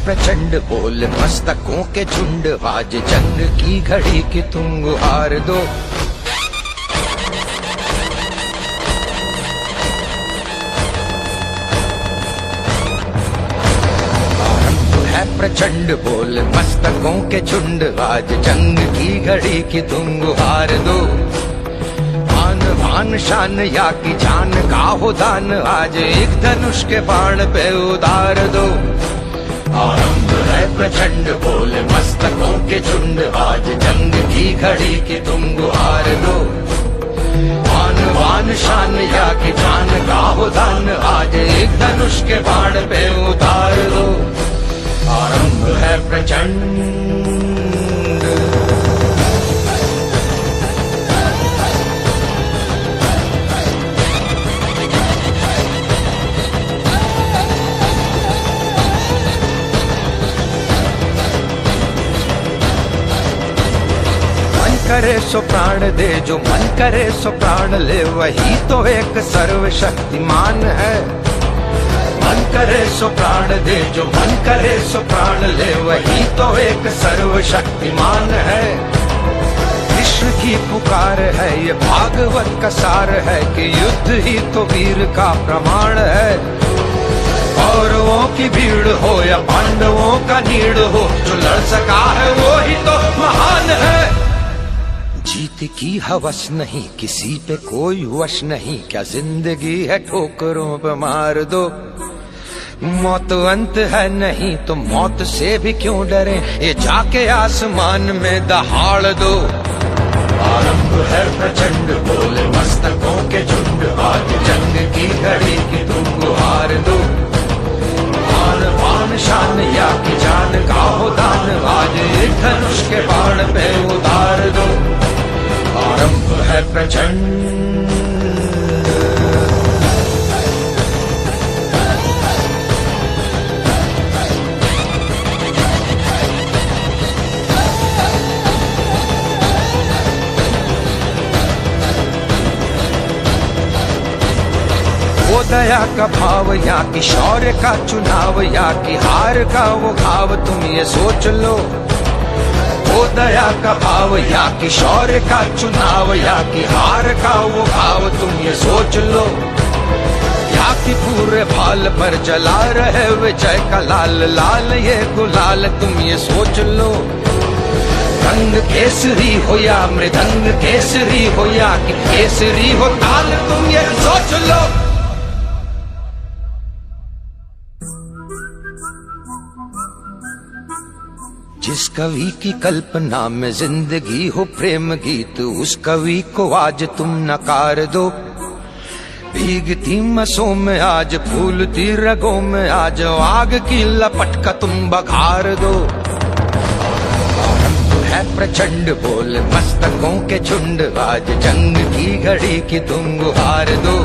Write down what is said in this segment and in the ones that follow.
प्रचंड बोल मस्तकों के झुंड, आज जंग की घड़ी की तुम गुहार दो। प्रचंड बोल मस्तकों के झुंड, आज जंग की घड़ी की तुम गुहार दो। आन बान शान या की जान का हो दान, आज एक धनुष के बाण पे उतार दो। आरंभ है प्रचंड बोल मस्तकों के झुंड, आज जंग की घड़ी की तुम गुहार दो। आन बान शान या की जान का हो दान, आज एक धनुष के बाण पे उतार दो। आरंभ है प्रचंड। मन करे सो प्राण दे, जो मन करे सो प्राण ले, वही तो एक सर्वशक्तिमान है। मन करे सो प्राण दे, जो मन करे सो प्राण ले, वही तो एक सर्वशक्तिमान है। कृष्ण की पुकार है, ये भागवत का सार है कि युद्ध ही तो वीर का प्रमाण है। कौरवों की भीड़ हो या पांडवों का नीड़ हो, जो लड़ सका है वो ही तो महान है। जीत की हवस नहीं, किसी पे कोई वश नहीं, क्या जिंदगी है ठोकरों पे मार दो। मौत अंत है नहीं तो मौत से भी क्यों डरे, ये जाके आसमान में दहाड़ दो। आरंभ है प्रचंड बोले मस्तकों के झुंड, आज जंग की घड़ी की तुम गुहार दो। आन बान शान या की जान का हो दान, आज एक धनुष के बाण पे उतार दो। आरंभ है प्रचंड। वो दया का भाव या कि शौर्य का चुनाव, या कि हार का वो भाव, तुम ये सोच लो। वो दया का भाव या कि शौर्य का चुनाव, या कि हार का वो भाव, तुम ये सोच लो। या कि पूरे भाल पर जला रहे विजय का लाल लाल ये गुलाल, तुम ये सोच लो। रंग केसरी हो या मृदंग केसरी हो, या कि केसरी हो ताल, तुम ये सोच लो। जिस कवि की कल्पना में जिंदगी हो प्रेम गीत, उस कवि को आज तुम नकार दो। भीगती मसों में आज फूलती रगों में आज, आग की लपट का तुम बघार दो। है प्रचंड बोल मस्तकों के झुंड, आज जंग की घड़ी की तुम गुहार दो।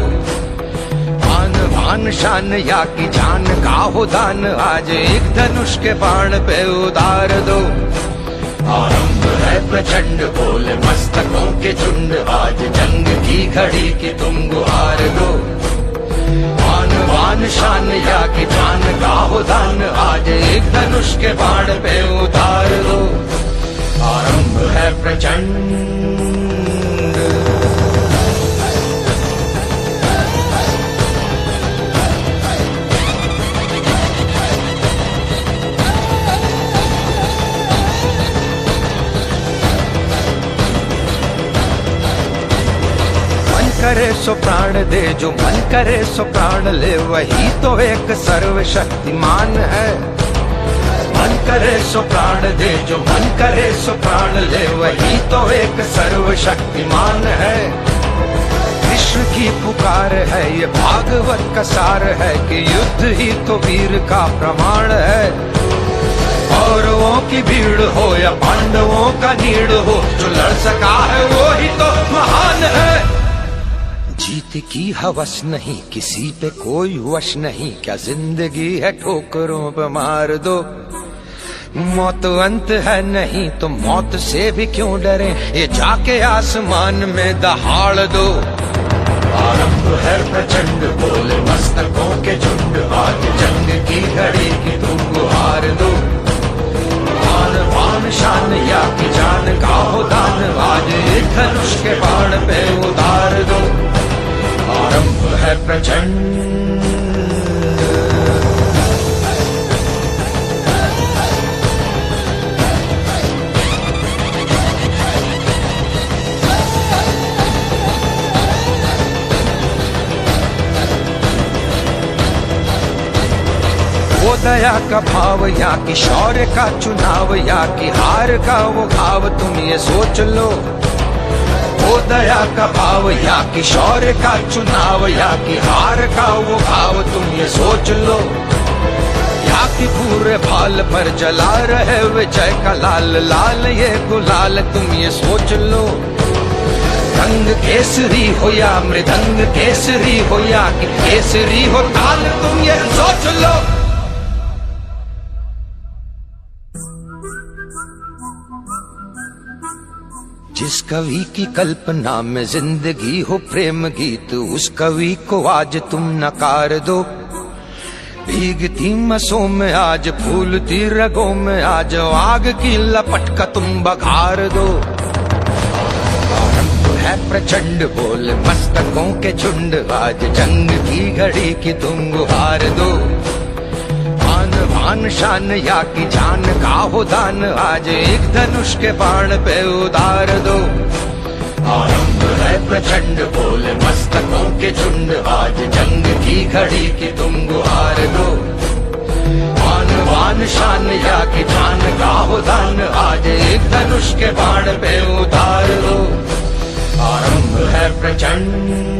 आन बान शान या की जान का हो दान, आज एक धनुष के बाण पे उतार दो। आरंभ है प्रचंड बोल मस्तकों के झुंड, आज जंग की घड़ी की तुम गुहार दो। आन बान शान या की जान का हो दान, आज एक धनुष के बाण पे उतार दो। आरंभ है प्रचंड। करे सो प्राण दे, जो मन करे सो प्राण ले, वही तो एक सर्वशक्तिमान है। मन करे सो प्राण दे, जो मन करे सो प्राण ले, वही तो एक सर्वशक्तिमान है। कृष्ण की पुकार है, ये भागवत का सार है कि युद्ध ही तो वीर का प्रमाण है। कौरवों की भीड़ हो या पांडवों का नीड़ हो, जो लड़ सका है वो ही तो महान है। जीत की हवस नहीं, किसी पे कोई वश नहीं, क्या जिंदगी है ठोकरों पे मार दो। मौत अंत है नहीं तो मौत से भी क्यों डरे, ये जाके आसमान में दहाड़ दो। आरंभ है प्रचंड बोले मस्तकों के झुंड, आज जंग की घड़ी की तुम गुहार दो। बाण पे उतार दो, आरंभ है प्रचंड। वो दया का भाव या कि शौर्य का चुनाव, या कि हार का वो भाव, तुम ये सोच लो। वो दया का भाव या कि शौर्य का चुनाव, या कि हार का वो भाव, तुम ये सोच लो। या कि पूरे भाल पर जला रहे विजय का लाल लाल ये गुलाल, तुम ये सोच लो। रंग केसरी हो या मृदंग केसरी हो, या कि केसरी हो ताल, तुम ये सोच लो। जिस कवि की कल्पना में जिंदगी हो प्रेम गीत, उस कवि को आज तुम नकार दो। भीगती मसों में आज, फूलती रगों में आज, आग की लपट का तुम बघार दो। आरंभ है प्रचंड बोल मस्तकों के झुंड, आज जंग की घड़ी की तुम गुहार दो। भान शान या की जान का हो दान, आज एक धनुष के बाण पे उतार दो। आरंभ है प्रचंड बोल मस्तकों के झुंड, आज जंग की घड़ी की तुम गुहार दो। वान शान या की जान का हो दान, आज एक धनुष के बाण पे उतार दो। आरंभ है प्रचंड।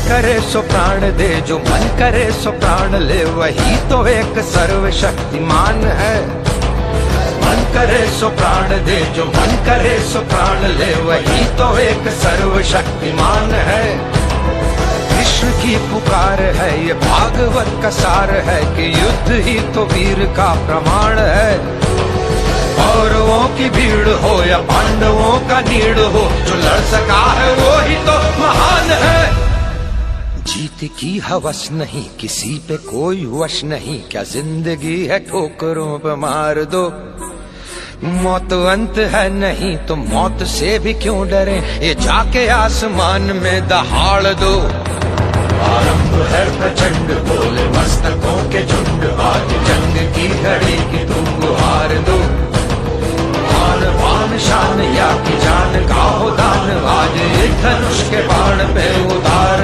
करे सो प्राण दे, जो मन करे सो प्राण ले, वही तो एक सर्वशक्तिमान है। मन करे सो प्राण दे, जो मन करे सो प्राण ले, वही तो एक सर्वशक्तिमान है। कृष्ण की पुकार है ये भागवत का सार है, कि युद्ध ही तो वीर का प्रमाण है। कौरवों की भीड़ हो या पांडवों का नीड़ हो, जो लड़ सका है वो ही तो महान है। जीत की हवस नहीं, किसी पे कोई वश नहीं, क्या जिंदगी है ठोकरों पे मार दो। मौत अंत है नहीं तो मौत से भी क्यों डरे, ये जाके आसमान में दहाड़ दो। आरंभ है प्रचंड बोले मस्तकों के झुंड, आज जंग की घड़ी की तुम गुहार दो। वान शान या की जान का हो दान, आज एक धनुष के बाण पे उतार